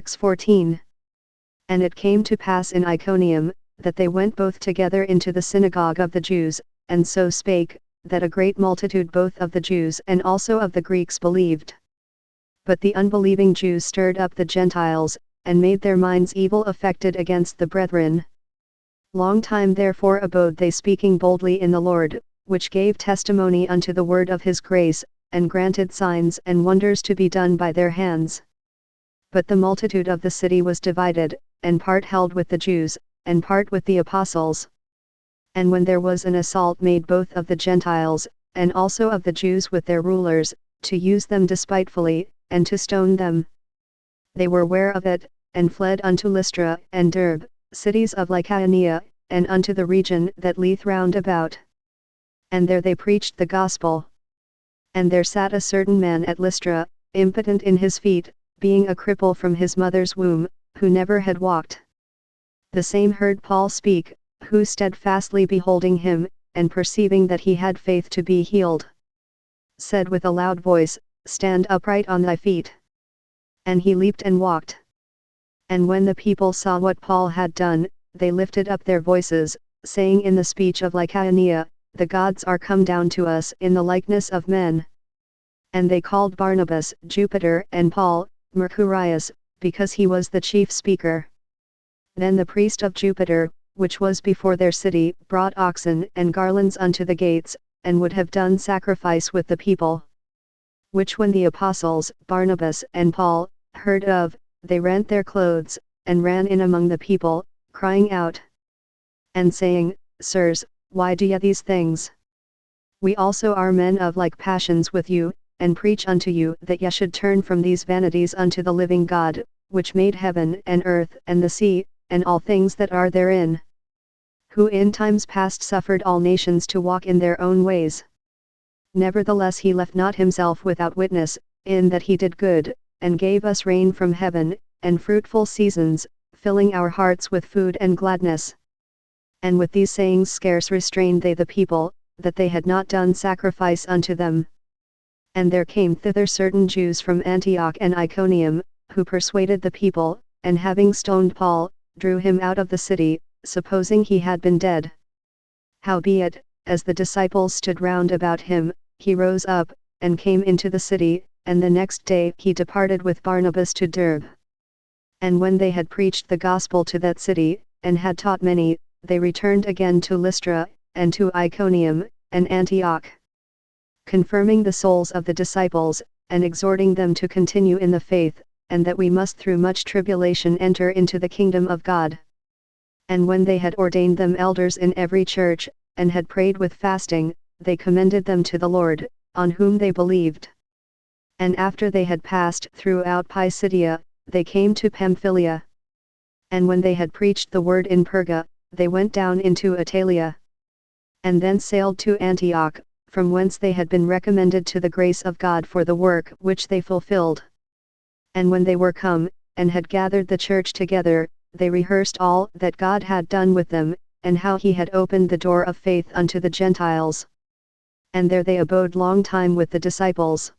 Acts 14. And it came to pass in Iconium, that they went both together into the synagogue of the Jews, and so spake, that a great multitude both of the Jews and also of the Greeks believed. But the unbelieving Jews stirred up the Gentiles, and made their minds evil affected against the brethren. Long time therefore abode they speaking boldly in the Lord, which gave testimony unto the word of his grace, and granted signs and wonders to be done by their hands. But the multitude of the city was divided, and part held with the Jews, and part with the apostles. And when there was an assault made both of the Gentiles, and also of the Jews with their rulers, to use them despitefully, and to stone them, they were ware of it, and fled unto Lystra and Derbe, cities of Iconium, and unto the region that lieth round about. And there they preached the gospel. And there sat a certain man at Lystra, impotent in his feet, being a cripple from his mother's womb, who never had walked. The same heard Paul speak, who steadfastly beholding him, and perceiving that he had faith to be healed, said with a loud voice, Stand upright on thy feet. And he leaped and walked. And when the people saw what Paul had done, they lifted up their voices, saying in the speech of Lycaonia, The gods are come down to us in the likeness of men. And they called Barnabas Jupiter, and Paul Mercurius, because he was the chief speaker. Then the priest of Jupiter, which was before their city, brought oxen and garlands unto the gates, and would have done sacrifice with the people. Which when the apostles, Barnabas and Paul, heard of, they rent their clothes, and ran in among the people, crying out, and saying, Sirs, why do ye these things? We also are men of like passions with you, and preach unto you that ye should turn from these vanities unto the living God, which made heaven and earth and the sea, and all things that are therein. Who in times past suffered all nations to walk in their own ways. Nevertheless he left not himself without witness, in that he did good, and gave us rain from heaven, and fruitful seasons, filling our hearts with food and gladness. And with these sayings scarce restrained they the people, that they had not done sacrifice unto them. And there came thither certain Jews from Antioch and Iconium, who persuaded the people, and having stoned Paul, drew him out of the city, supposing he had been dead. Howbeit, as the disciples stood round about him, he rose up, and came into the city, and the next day he departed with Barnabas to Derbe. And when they had preached the gospel to that city, and had taught many, they returned again to Lystra, and to Iconium, and Antioch, confirming the souls of the disciples, and exhorting them to continue in the faith, and that we must through much tribulation enter into the kingdom of God. And when they had ordained them elders in every church, and had prayed with fasting, they commended them to the Lord, on whom they believed. And after they had passed throughout Pisidia, they came to Pamphylia. And when they had preached the word in Perga, they went down into Italia. And then sailed to Antioch, from whence they had been recommended to the grace of God for the work which they fulfilled. And when they were come, and had gathered the church together, they rehearsed all that God had done with them, and how he had opened the door of faith unto the Gentiles. And there they abode long time with the disciples.